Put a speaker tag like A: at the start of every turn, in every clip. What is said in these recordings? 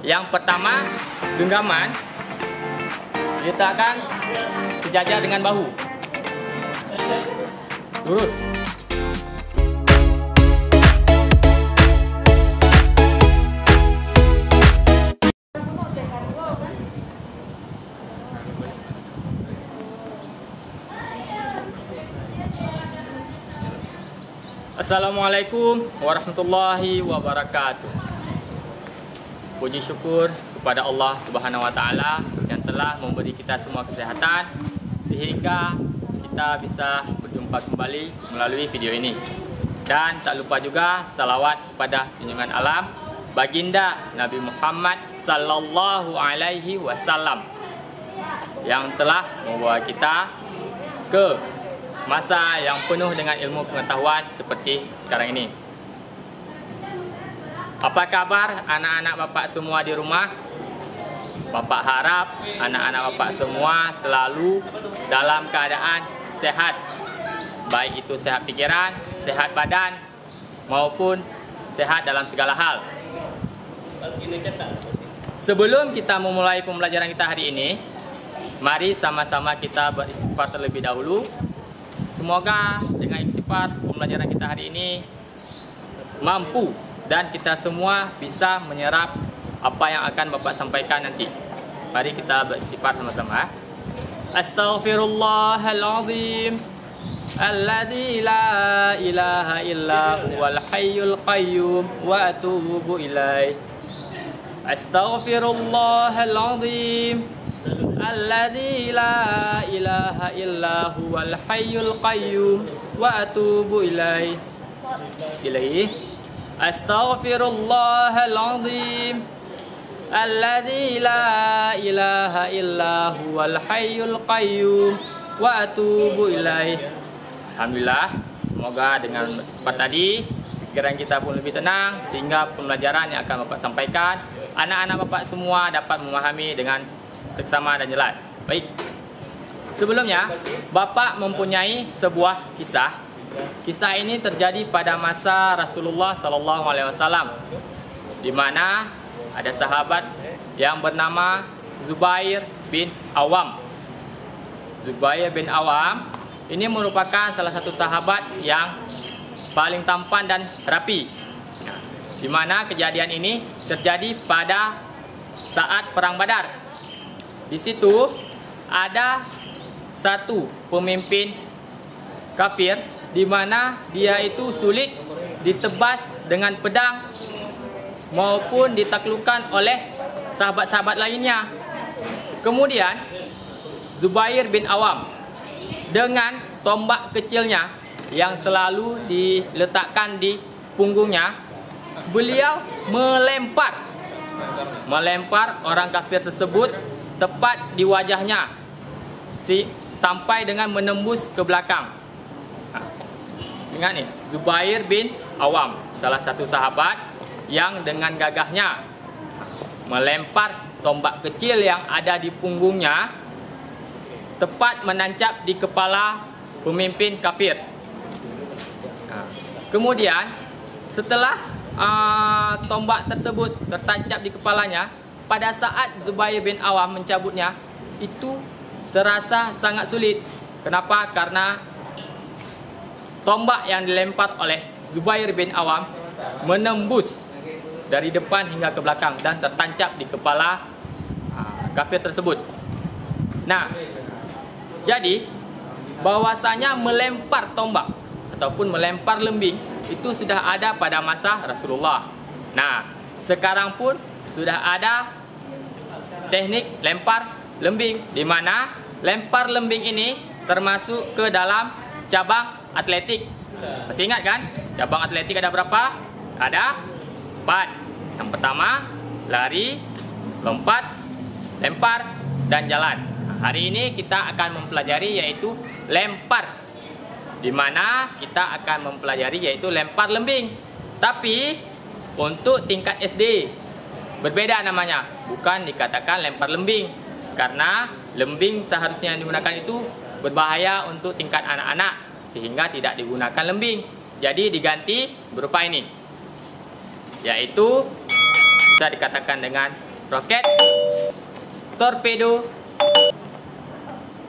A: Yang pertama, genggaman diletakkan sejajar dengan bahu. Lurus. Assalamualaikum warahmatullahi wabarakatuh. Puji syukur kepada Allah Subhanahu wa taala yang telah memberi kita semua kesehatan sehingga kita bisa berjumpa kembali melalui video ini. Dan tak lupa juga salawat kepada junjungan alam baginda Nabi Muhammad sallallahu alaihi wasallam yang telah membawa kita ke masa yang penuh dengan ilmu pengetahuan seperti sekarang ini. Apa kabar anak-anak bapak semua di rumah? Bapak harap anak-anak bapak semua selalu dalam keadaan sehat. Baik itu sehat pikiran, sehat badan, maupun sehat dalam segala hal. Sebelum kita memulai pembelajaran kita hari ini, mari sama-sama kita beristighfar terlebih dahulu. Semoga dengan istighfar pembelajaran kita hari ini mampu dan kita semua bisa menyerap apa yang akan Bapak sampaikan nanti. Mari kita beristighfar sama-sama. Astaghfirullahaladzim alladzi la ilaha illa huwal hayyul qayyum wa atubu ilaih. Astaghfirullahaladzim alladzi la ilaha illa huwal hayyul qayyum wa atubu ilaih. Sekali lagi. Astaghfirullahaladzim alladzi la ilaha illa huwal hayyul qayyum wa atubu ilaih. Alhamdulillah, semoga dengan cepat tadi pikiran kita pun lebih tenang sehingga pembelajaran yang akan Bapak sampaikan anak-anak Bapak semua dapat memahami dengan seksama dan jelas. Baik. Sebelumnya, Bapak mempunyai sebuah kisah. Kisah ini terjadi pada masa Rasulullah SAW, di mana ada sahabat yang bernama Zubair bin Awam. Zubair bin Awam ini merupakan salah satu sahabat yang paling tampan dan rapi. Di mana kejadian ini terjadi pada saat perang Badar. Di situ ada satu pemimpin kafir di mana dia itu sulit ditebas dengan pedang maupun ditaklukkan oleh sahabat-sahabat lainnya. Kemudian Zubair bin Awam dengan tombak kecilnya yang selalu diletakkan di punggungnya, beliau melempar orang kafir tersebut tepat di wajahnya sampai dengan menembus ke belakang. Ingat nih, Zubair bin Awam, salah satu sahabat yang dengan gagahnya melempar tombak kecil yang ada di punggungnya tepat menancap di kepala pemimpin kafir. Kemudian setelah tombak tersebut tertancap di kepalanya, pada saat Zubair bin Awam mencabutnya, itu terasa sangat sulit. Kenapa? Karena tombak yang dilempar oleh Zubair bin Awam menembus dari depan hingga ke belakang dan tertancap di kepala kafir tersebut. Nah, jadi bahwasanya melempar tombak ataupun melempar lembing itu sudah ada pada masa Rasulullah. Nah, sekarang pun sudah ada teknik lempar lembing, di mana lempar lembing ini termasuk ke dalam cabang atletik. Masih ingat kan? Cabang atletik ada berapa? Ada 4. Yang pertama, lari, lompat, lempar, dan jalan. Hari ini kita akan mempelajari yaitu lempar, di mana kita akan mempelajari yaitu lempar lembing. Tapi untuk tingkat SD berbeda namanya, bukan dikatakan lempar lembing, karena lembing seharusnya yang digunakan itu berbahaya untuk tingkat anak-anak sehingga tidak digunakan lembing. Jadi diganti berupa ini, yaitu bisa dikatakan dengan roket, torpedo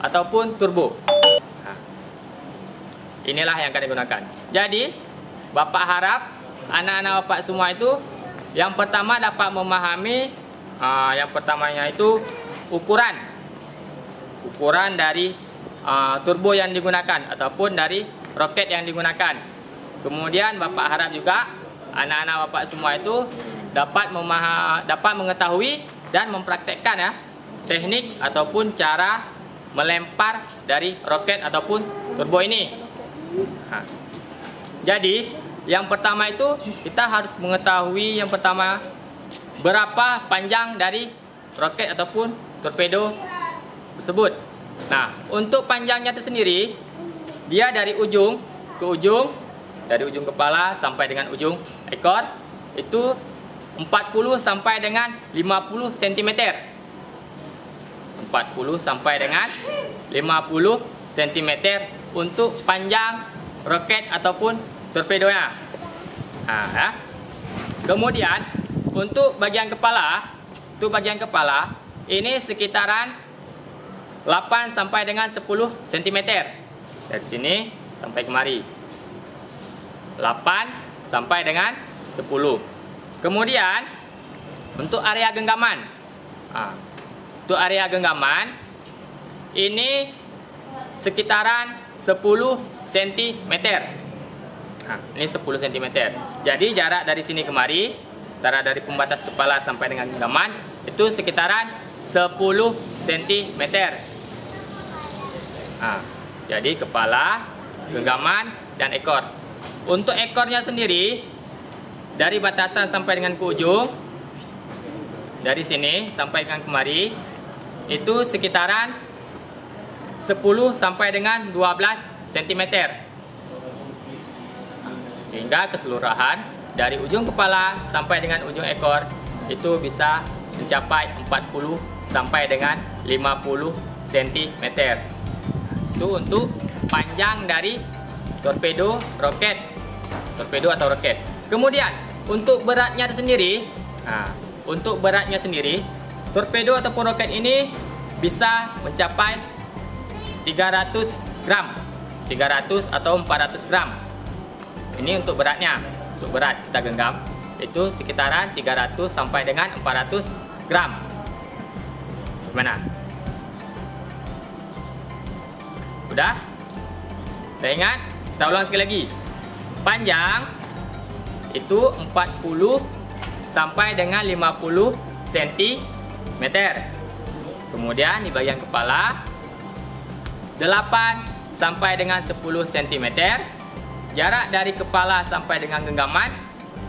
A: ataupun turbo. Inilah yang akan digunakan. Jadi, Bapak harap anak-anak Bapak semua itu yang pertama dapat memahami yang pertamanya itu ukuran dari turbo yang digunakan ataupun dari roket yang digunakan. Kemudian Bapak harap juga anak-anak Bapak semua itu dapat mengetahui dan mempraktekkan ya teknik ataupun cara melempar dari roket ataupun turbo ini. Jadi yang pertama itu kita harus mengetahui yang pertama berapa panjang dari roket ataupun torpedo tersebut. Nah, untuk panjangnya itu sendiri dia dari ujung ke ujung, dari ujung kepala sampai dengan ujung ekor itu 40 sampai dengan 50 cm. 40 sampai dengan 50 cm untuk panjang roket ataupun torpedonya. Ya. Kemudian untuk bagian kepala, ini sekitaran 8 sampai dengan 10 cm. Dari sini sampai kemari. 8 sampai dengan 10. Kemudian untuk area genggaman. Untuk area genggaman ini sekitaran 10 cm. Ini 10 cm. Jadi jarak dari sini kemari, antara dari pembatas kepala sampai dengan genggaman itu sekitaran 10 cm. Jadi kepala, genggaman, dan ekor. Untuk ekornya sendiri dari batasan sampai dengan ke ujung, dari sini sampai dengan kemari itu sekitaran 10 sampai dengan 12 cm. Sehingga keseluruhan dari ujung kepala sampai dengan ujung ekor itu bisa mencapai 40 sampai dengan 50 cm. Itu untuk panjang dari torpedo atau roket. Kemudian untuk beratnya sendiri, torpedo ataupun roket ini bisa mencapai 300 gram, 300 atau 400 gram. Ini untuk beratnya. Untuk berat kita genggam itu sekitaran 300 sampai dengan 400 gram. Gimana? Udah? Kita ingat? Kita ulang sekali lagi. Panjang itu 40 sampai dengan 50 cm. Kemudian di bagian kepala 8 sampai dengan 10 cm. Jarak dari kepala sampai dengan genggaman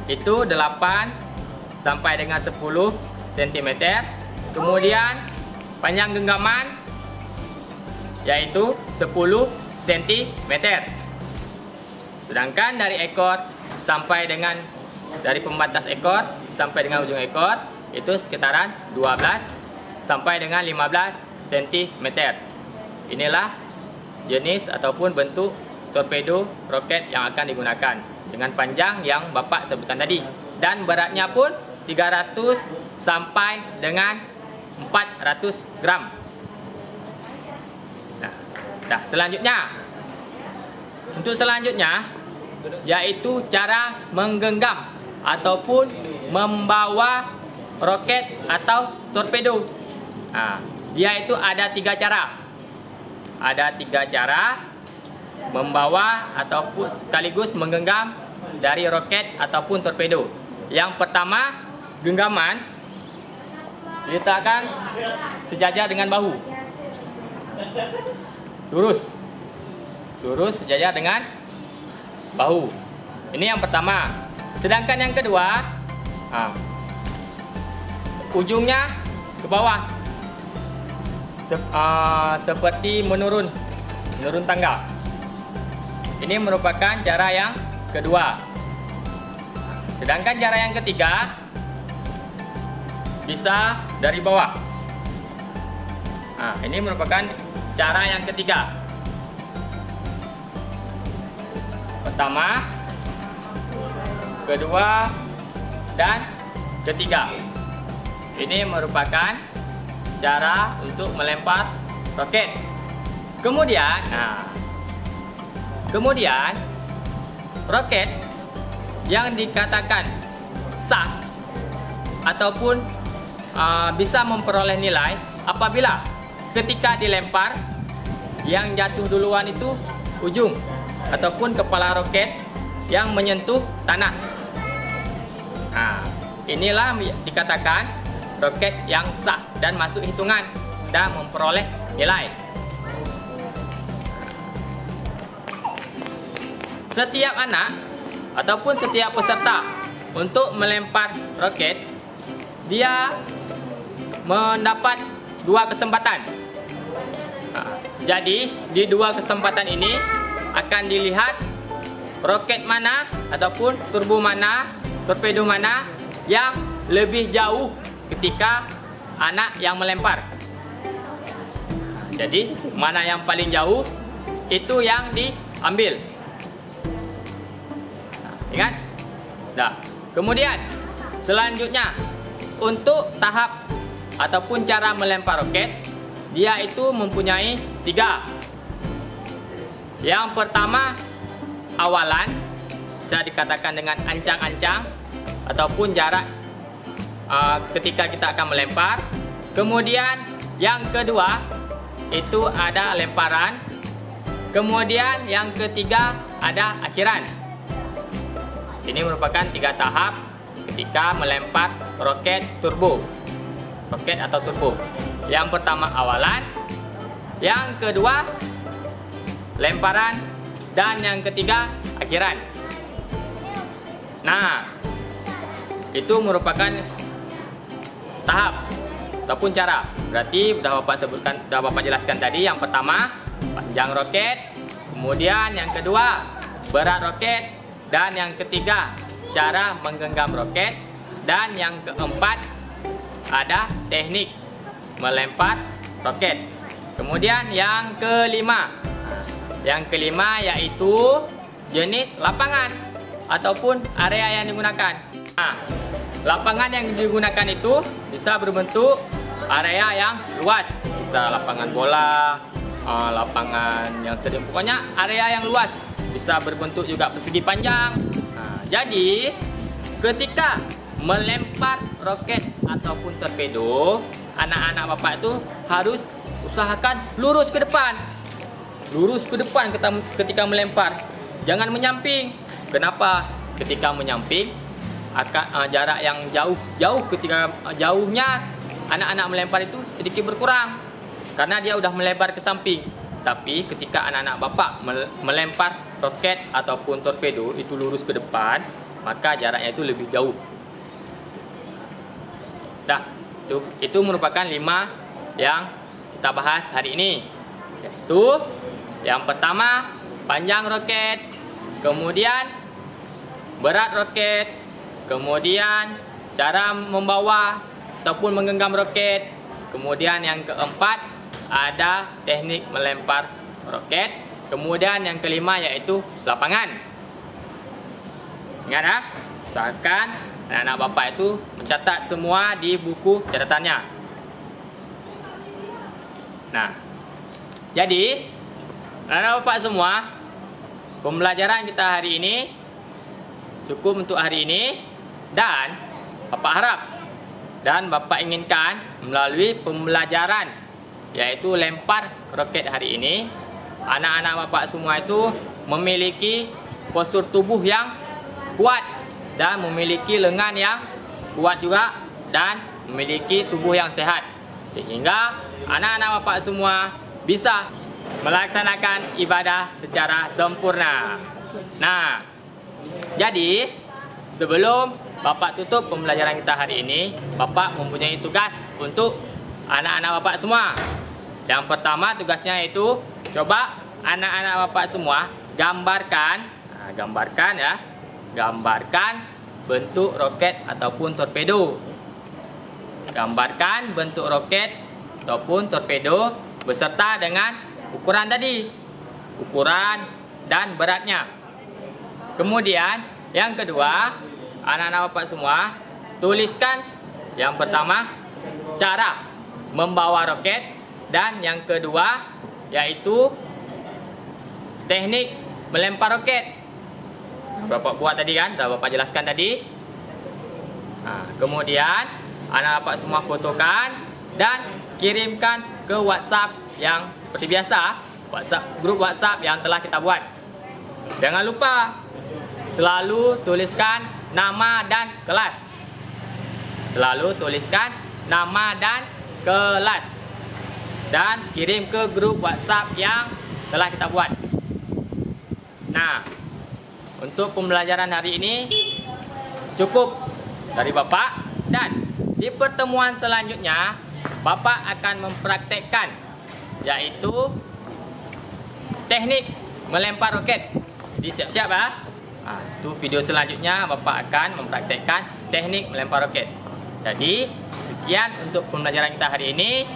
A: itu 8 sampai dengan 10 cm. Kemudian panjang genggaman yaitu 10 cm. Sedangkan dari ekor sampai dengan dari pembatas ekor sampai dengan ujung ekor itu sekitaran 12 sampai dengan 15 cm. Inilah jenis ataupun bentuk torpedo roket yang akan digunakan dengan panjang yang Bapak sebutkan tadi, dan beratnya pun 300 sampai dengan 400 gram. Nah, selanjutnya yaitu cara menggenggam ataupun membawa roket atau torpedo. Dia itu ada 3 cara. Ada 3 cara membawa ataupun sekaligus menggenggam dari roket ataupun torpedo. Yang pertama, genggaman diletakkan sejajar dengan bahu. Lurus sejajar dengan bahu. Ini yang pertama. Sedangkan yang kedua, ujungnya ke bawah, seperti menurun tangga. Ini merupakan cara yang kedua. Sedangkan cara yang ketiga bisa dari bawah. Ini merupakan cara yang ketiga. Pertama, kedua, dan ketiga. Ini merupakan cara untuk melempar roket. Kemudian, roket yang dikatakan sah ataupun bisa memperoleh nilai apabila ketika dilempar yang jatuh duluan itu ujung ataupun kepala roket yang menyentuh tanah. Inilah dikatakan roket yang sah dan masuk hitungan dan memperoleh nilai. Setiap anak ataupun setiap peserta untuk melempar roket, dia mendapat 2 kesempatan. Jadi di 2 kesempatan ini akan dilihat roket mana ataupun torpedo mana yang lebih jauh ketika anak yang melempar. Jadi mana yang paling jauh itu yang diambil. Ingat? Kemudian selanjutnya untuk tahap ataupun cara melempar roket, dia itu mempunyai 3. Yang pertama, awalan, bisa dikatakan dengan ancang-ancang ataupun jarak ketika kita akan melempar. Kemudian yang kedua itu ada lemparan. Kemudian yang ketiga ada akhiran. Ini merupakan 3 tahap ketika melempar roket turbo. Roket atau turbo. Yang pertama awalan, yang kedua lemparan, dan yang ketiga akhiran. Nah, itu merupakan tahap ataupun cara. Berarti sudah Bapak sebutkan, sudah Bapak jelaskan tadi. Yang pertama panjang roket, kemudian yang kedua berat roket, dan yang ketiga cara menggenggam roket, dan yang keempat ada teknik melempar roket. Kemudian yang kelima yaitu jenis lapangan ataupun area yang digunakan. Lapangan yang digunakan itu bisa berbentuk area yang luas, bisa lapangan bola, lapangan yang sedang, pokoknya area yang luas, bisa berbentuk juga persegi panjang. Jadi ketika melempar roket ataupun torpedo, anak-anak Bapak itu harus usahakan lurus ke depan. Lurus ke depan ketika melempar. Jangan menyamping. Kenapa? Ketika menyamping akan jarak yang jauh ketika jauhnya anak-anak melempar itu sedikit berkurang karena dia udah melebar ke samping. Tapi ketika anak-anak Bapak melempar roket ataupun torpedo itu lurus ke depan, maka jaraknya itu lebih jauh. Itu merupakan 5 yang kita bahas hari ini. Yaitu yang pertama panjang roket, kemudian berat roket, kemudian cara membawa ataupun menggenggam roket, kemudian yang keempat ada teknik melempar roket, kemudian yang kelima yaitu lapangan. Ingat ya, usahakan anak-anak Bapak itu mencatat semua di buku catatannya. Nah, jadi anak-anak Bapak semua, pembelajaran kita hari ini cukup untuk hari ini, dan Bapak harap dan Bapak inginkan melalui pembelajaran yaitu lempar roket hari ini, anak-anak Bapak semua itu memiliki postur tubuh yang kuat dan memiliki lengan yang kuat juga dan memiliki tubuh yang sehat, sehingga anak-anak Bapak semua bisa melaksanakan ibadah secara sempurna. Nah, jadi sebelum Bapak tutup pembelajaran kita hari ini, Bapak mempunyai tugas untuk anak-anak Bapak semua. Yang pertama tugasnya itu coba anak-anak Bapak semua gambarkan, gambarkan bentuk roket ataupun torpedo. Gambarkan bentuk roket ataupun torpedo beserta dengan ukuran tadi, ukuran dan beratnya. Kemudian yang kedua, anak-anak Bapak semua tuliskan yang pertama cara membawa roket, dan yang kedua yaitu teknik melempar roket. Bapak buat tadi kan, dah Bapak jelaskan tadi. Kemudian anak Bapak semua fotokan dan kirimkan ke WhatsApp yang seperti biasa, grup WhatsApp yang telah kita buat. Jangan lupa selalu tuliskan nama dan kelas. Selalu tuliskan nama dan kelas dan kirim ke grup WhatsApp yang telah kita buat. Nah, untuk pembelajaran hari ini cukup dari Bapak, dan di pertemuan selanjutnya Bapak akan mempraktekkan yaitu teknik melempar roket. Jadi siap-siap ya. Itu video selanjutnya Bapak akan mempraktekkan teknik melempar roket. Jadi sekian untuk pembelajaran kita hari ini.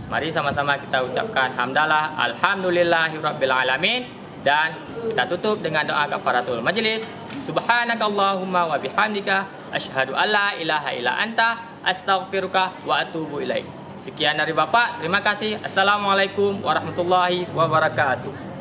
A: Mari sama-sama kita ucapkan hamdalah alhamdulillahirabbil alamin, dan kita tutup dengan doa kafaratul majlis. Subhanakallahumma wa bihamdika asyhadu alla ilaha illa anta astaghfiruka wa atubu ilaik. Sekian dari Bapak. Terima kasih. Assalamualaikum warahmatullahi wabarakatuh.